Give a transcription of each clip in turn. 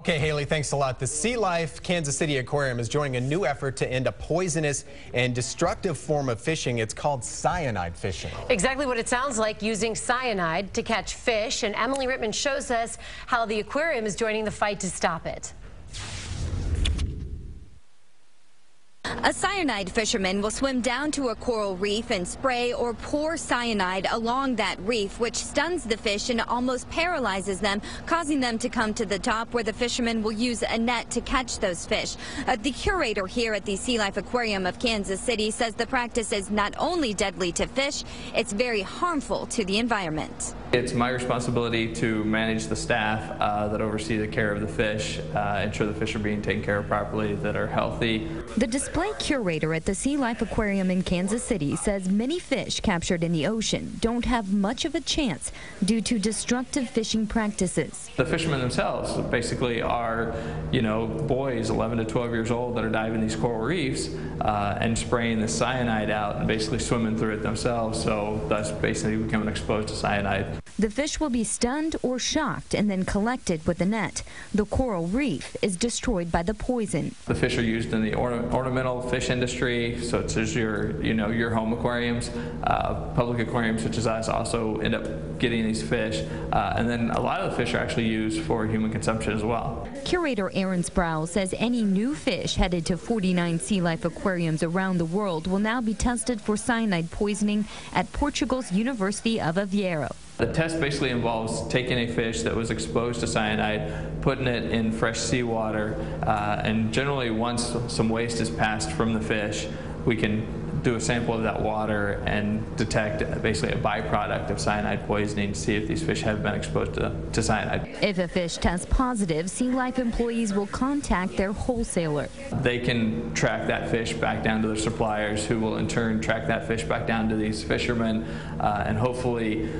Okay, Haley, thanks a lot. The SEA LIFE Kansas City Aquarium is joining a new effort to end a poisonous and destructive form of fishing. It's called cyanide fishing. Exactly what it sounds like, using cyanide to catch fish. And Emily Rittman shows us how the aquarium is joining the fight to stop it. A cyanide fisherman will swim down to a coral reef and spray or pour cyanide along that reef, which stuns the fish and almost paralyzes them, causing them to come to the top, where the fisherman will use a net to catch those fish. The curator here at the SEA LIFE Aquarium of Kansas City says the practice is not only deadly to fish, it's very harmful to the environment. It's my responsibility to manage the staff that oversee the care of the fish, ensure the fish are being taken care of properly, that are healthy. The display curator at the SEA LIFE Aquarium in Kansas City says many fish captured in the ocean don't have much of a chance due to destructive fishing practices. The fishermen themselves basically are, boys 11 to 12 years old that are diving these coral reefs and spraying the cyanide out and basically swimming through it themselves, so thus basically becoming exposed to cyanide. The fish will be stunned or shocked and then collected with a net. The coral reef is destroyed by the poison. The fish are used in the ornamental fish industry, such as your home aquariums. Public aquariums such as us also end up getting these fish, and then a lot of the fish are actually used for human consumption as well. Curator Aaron Sproul says any new fish headed to 49 SEA LIFE aquariums around the world will now be tested for cyanide poisoning at Portugal's University of Aveiro. The test basically involves taking a fish that was exposed to cyanide, putting it in fresh seawater, and generally once some waste is passed from the fish, we can do a sample of that water and detect basically a byproduct of cyanide poisoning to see if these fish have been exposed to cyanide. If a fish tests positive, SEA LIFE employees will contact their wholesaler. They can track that fish back down to their suppliers, who will in turn track that fish back down to these fishermen, and hopefully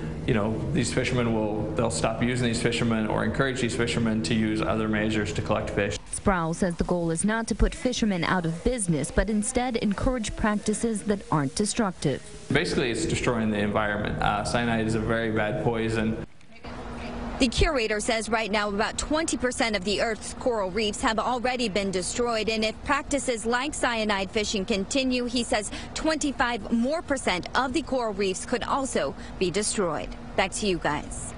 these fishermen they'll stop using these fishermen or encourage these fishermen to use other measures to collect fish. Sproul says the goal is not to put fishermen out of business, but instead encourage practices that aren't destructive. Basically, it's destroying the environment. Cyanide is a very bad poison. The curator says right now about 20% of the Earth's coral reefs have already been destroyed, and if practices like cyanide fishing continue, he says 25% more of the coral reefs could also be destroyed. Back to you guys.